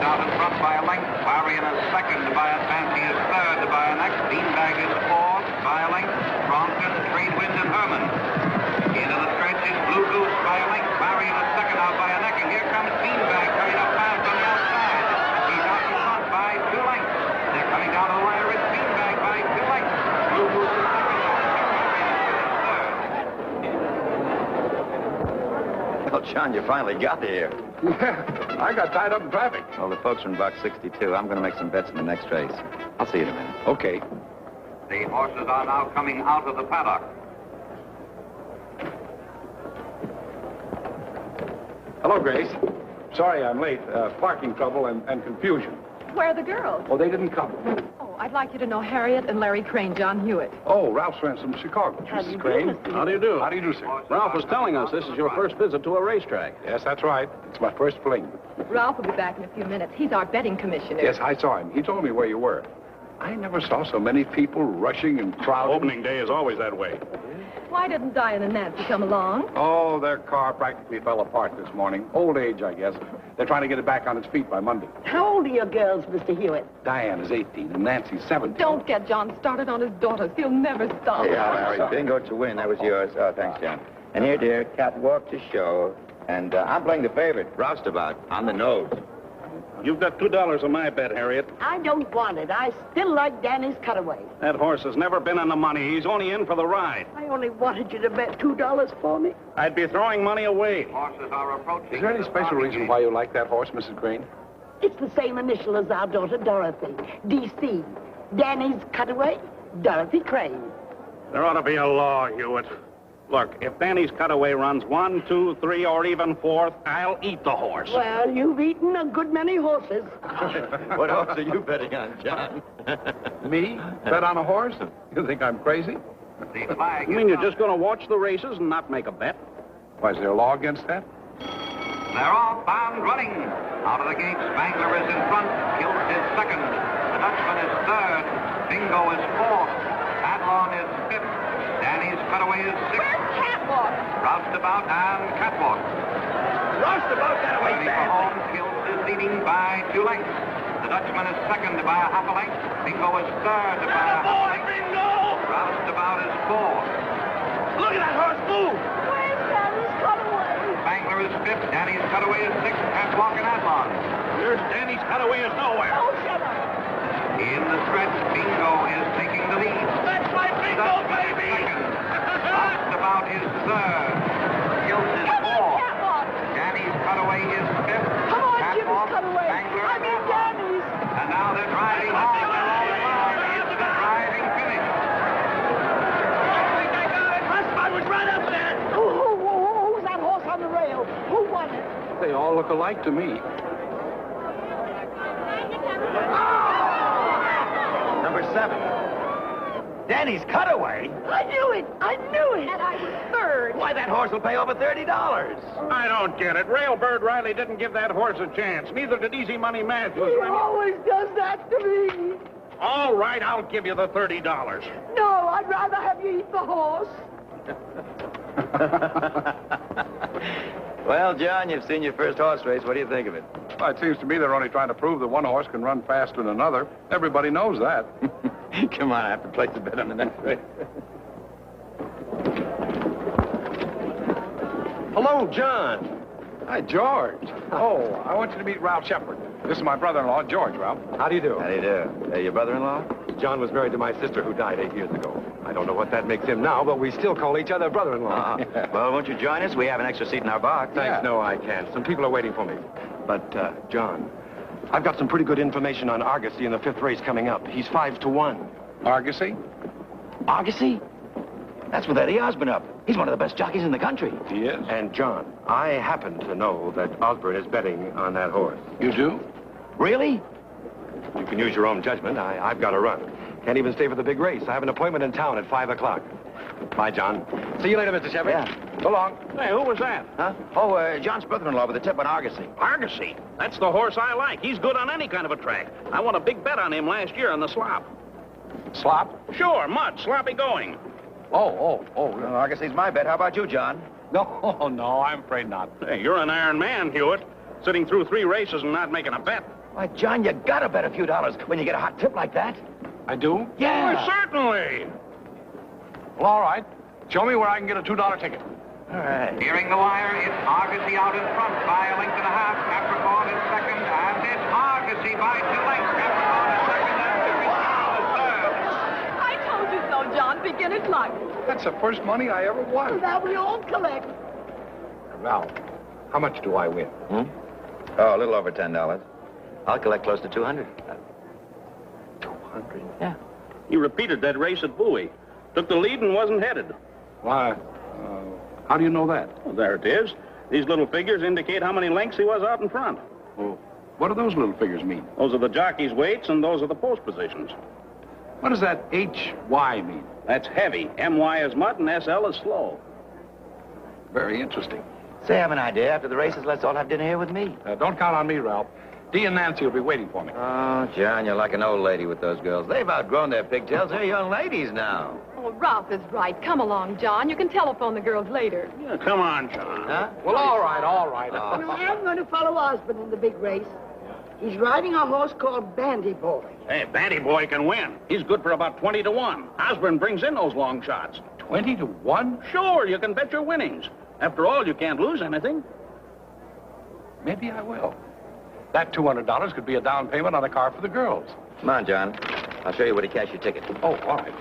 out in front by a length. Clarion is second by a Fancy is third by a next. Beanbag is fourth by a length. Bronson, Tradewind, and Herman. Into the stretch is Blue Goose by a length. Clarion is second out by a neck. And here comes Beanbag coming up fast on the outside. He's out in front by 2 lengths. They're coming down to the wire. It's Beanbag by 2 lengths. Blue Goose is second. Well, John, you finally got here. Yeah, I got tied up in traffic. Well, the folks are in box 62. I'm going to make some bets in the next race. I'll see you in a minute. Okay. The horses are now coming out of the paddock. Hello, Grace. Sorry I'm late. Parking trouble and confusion. Where are the girls? Oh, they didn't come. Oh, I'd like you to know Harriet and Larry Crane, John Hewitt. Oh, Ralph's friends from Chicago. Mrs. Crane. How do you do? How do you do, sir? Ralph was telling us this is your first visit to a racetrack. Yes, that's right. It's my first fling. Ralph will be back in a few minutes. He's our betting commissioner. Yes, I saw him. He told me where you were. I never saw so many people rushing and crowding. Opening day is always that way. Why didn't Diane and Nancy come along? Oh, their car practically fell apart this morning. Old age, I guess. They're trying to get it back on its feet by Monday. How old are your girls, Mr. Hewitt? Diane is 18 and Nancy's 17. Don't get John started on his daughters. He'll never stop. Yeah, Larry, bingo to win. That was yours. Oh, thanks, John. And here, dear, catwalk to show. And I'm playing the favorite, Roustabout, on the nose. You've got $2 on my bet, Harriet. I don't want it. I still like Danny's Cutaway. That horse has never been on the money. He's only in for the ride. I only wanted you to bet $2 for me. I'd be throwing money away. Horses are approaching. Is there any special reason why you like that horse, Mrs. Crane? It's the same initial as our daughter Dorothy. D.C. Danny's Cutaway, Dorothy Crane. There ought to be a law, Hewitt. Look, if Danny's Cutaway runs 1, 2, 3, or even 4th, I'll eat the horse. Well, you've eaten a good many horses. What horse are you betting on, John? Me? Bet on a horse? You think I'm crazy? The flag You mean you're just going to watch the races and not make a bet? Why, is there a law against that? They're off and running. Out of the gate, Spangler is in front. Kilt is second. The Dutchman is third. Bingo is fourth. Adlon is fifth. Danny's Cutaway is sixth. Where's Catwalk? Roustabout and Catwalk. Roustabout got away Ready for home. Kilt is leading by 2 lengths. The Dutchman is second by a half a length. Bingo is third by a half a length. Bingo! Roustabout is fourth. Look at that horse move! Where's Danny's Cutaway? Spangler is fifth. Danny's Cutaway is sixth. Catwalk and Adlon. Here's Danny's Cutaway is nowhere. Oh, shut up. In the stretch, Bingo is taking the lead. That's my bingo, baby! Roustabout is third. Kilt is Come on, fourth. Catwalk. Danny's Cutaway is fifth. Come on, Jimmy's Catwalk, Cutaway. Spangler, I and mean Adlon. Danny's. And now they're driving home. They're all along. It's the driving finish. I think I got it. I was right up there. Who's that horse on the rail? Who won it? They all look alike to me. Number 7. Danny's Cutaway? I knew it! I knew it! And I was third. Why, that horse will pay over $30. I don't get it. Railbird Riley didn't give that horse a chance. Neither did Easy Money Matthews. He always does that to me. All right, I'll give you the $30. No, I'd rather have you eat the horse. Well, John, you've seen your first horse race. What do you think of it? Well, it seems to me they're only trying to prove that one horse can run faster than another. Everybody knows that. Come on, I have to place a bet on the next race. Hello, John. Hi, George. Oh, I want you to meet Ralph Shepard. This is my brother-in-law, George, Ralph. How do you do? How do you do? Your brother-in-law? John was married to my sister who died 8 years ago. I don't know what that makes him now, but we still call each other brother-in-law. Well, won't you join us? We have an extra seat in our box. Thanks, no, I can't. Some people are waiting for me. But, John, I've got some pretty good information on Argosy in the 5th race coming up. He's 5-1. Argosy? Argosy? That's with Eddie Osborne up. He's one of the best jockeys in the country. He is. And, John, I happen to know that Osborne is betting on that horse. You do? Really? You can use your own judgment. I've got to run. Can't even stay for the big race. I have an appointment in town at 5 o'clock. Bye, John. See you later, Mr. Shepard. Yeah. So long. Hey, who was that? Huh? Oh, John's brother-in-law with a tip on Argosy. Argosy. That's the horse I like. He's good on any kind of a track. I won a big bet on him last year on the slop. Slop? Sure, mud, sloppy going. Oh. Well, Argosy's my bet. How about you, John? No, I'm afraid not. Hey, you're an iron man, Hewitt. Sitting through 3 races and not making a bet. Why, John, you gotta bet a few dollars when you get a hot tip like that. I do? Yeah. Well, certainly. Well, all right. Show me where I can get a $2 ticket. All right. Nearing the wire, it's Argosy out in front by a length and a half. Capricorn is second, and it's Argosy by 2 lengths. Capricorn is second, and Capricorn is third. I told you so, John. Beginner's luck. That's the first money I ever won. Now we all collect. Now, how much do I win? Oh, a little over $10. I'll collect close to 200. 200? Yeah. He repeated that race at Bowie. Took the lead and wasn't headed. Why, how do you know that? Well, there it is. These little figures indicate how many lengths he was out in front. Well, what do those little figures mean? Those are the jockey's weights, and those are the post positions. What does that HY mean? That's heavy. MY is mud, and SL is slow. Very interesting. Say, I have an idea. After the races, let's all have dinner here with me. Don't count on me, Ralph. Dee and Nancy will be waiting for me. Oh, John, you're like an old lady with those girls. They've outgrown their pigtails. They're young ladies now. Oh, Ralph is right. Come along, John. You can telephone the girls later. Yeah, come on, John. Huh? Well, all right, all right. Well, I'm going to follow Osborne in the big race. He's riding a horse called Bandy Boy. Hey, Bandy Boy can win. He's good for about 20 to 1. Osborne brings in those long shots. 20 to 1? Sure, you can bet your winnings. After all, you can't lose anything. Maybe I will. That $200 could be a down payment on a car for the girls. Come on, John. I'll show you where to cash your ticket. Oh, all right.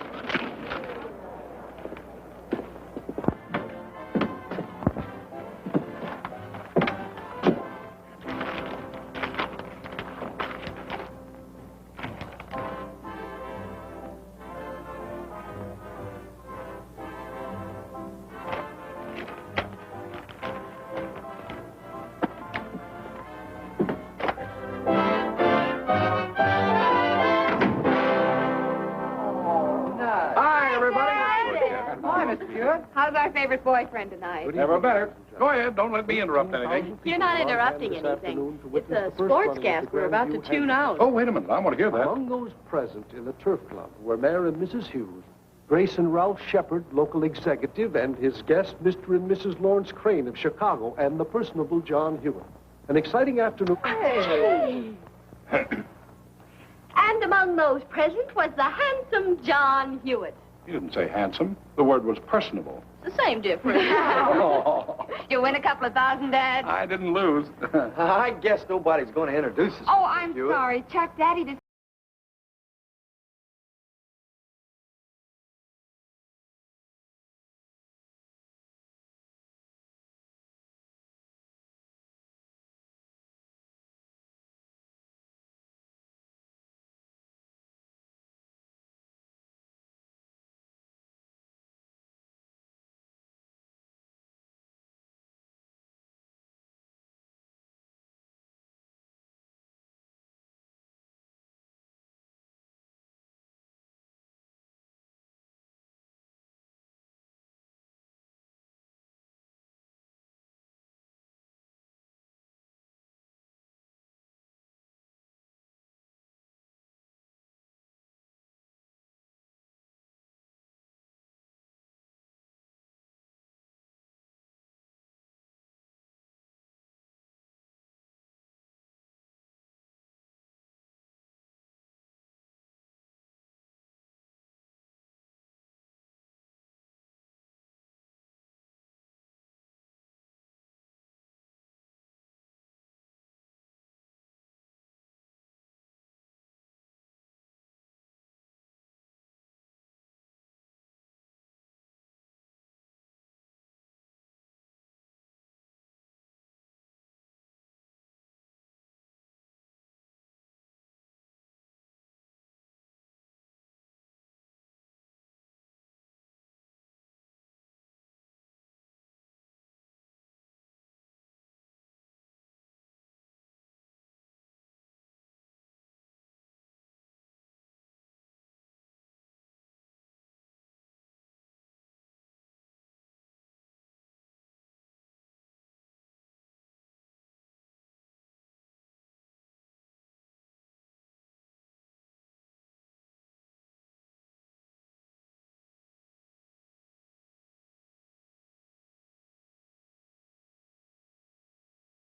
How's our favorite boyfriend tonight? Never better. Go ahead. Don't let me interrupt anything. You're not interrupting anything. It's a sportscast we're about to tune out. Oh, wait a minute. I want to hear that. Among those present in the Turf Club were Mayor and Mrs. Hughes, Grace and Ralph Shepard, local executive, and his guests, Mr. and Mrs. Lawrence Crane of Chicago, and the personable John Hewitt. An exciting afternoon. Hey. And among those present was the handsome John Hewitt. You didn't say handsome. The word was personable. The same difference. You win a couple of thousand, Dad? I didn't lose. I guess nobody's going to introduce us. Oh, I'm sorry. Chuck, Daddy